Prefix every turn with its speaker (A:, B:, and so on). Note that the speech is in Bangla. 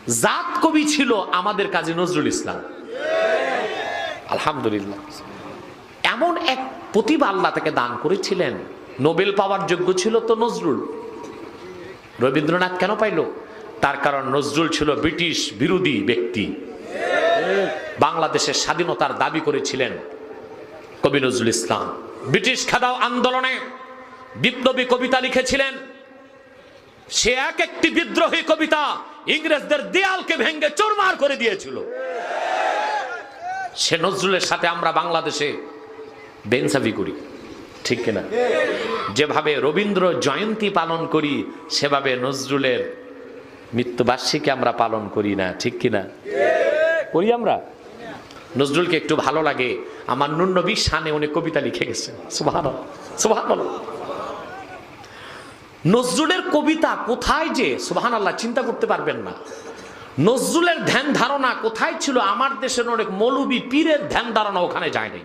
A: জাত কবি ছিল আমাদের কাজী নজরুল ইসলাম। আলহামদুলিল্লাহ, এমন এক প্রতিভা আল্লাহ তাকে দান করেছিলেন, নোবেল পাওয়ার যোগ্য ছিল তো নজরুল। রবীন্দ্রনাথ কেন পাইল? তার কারণ নজরুল ছিল ব্রিটিশ বিরোধী ব্যক্তি, বাংলাদেশের স্বাধীনতার দাবি করেছিলেন কবি নজরুল ইসলাম। ব্রিটিশ খেদাও আন্দোলনে বিপ্লবী কবিতা লিখেছিলেন। সে এক একটি বিদ্রোহী কবিতা ইংরেজদের দেয়ালকে ভেঙে চুরমার করে দিয়েছিল। সে নজরুলের সাথে আমরা বাংলাদেশে বেইনসাফি করি, ঠিক কিনা? যেভাবে রবীন্দ্র জয়ন্তী পালন করি সেভাবে নজরুলের মৃত্যুবার্ষিকী আমরা পালন করি না, ঠিক কিনা? করি আমরা। নজরুলকে একটু ভালো লাগে, আমার নুননবী শানে উনি কবিতা লিখে গেছেন। সুবহানাল্লাহ, সুবহানাল্লাহ। নজরুলের কবিতা কোথায় যে সুবহানাল্লাহ চিন্তা করতে পারবেন না। নজরুলের ধ্যান ধারণা কোথায় ছিল? আমার দেশের অনেক মৌলবী পীরের ধ্যান ধারণা ওখানে যায় নাই।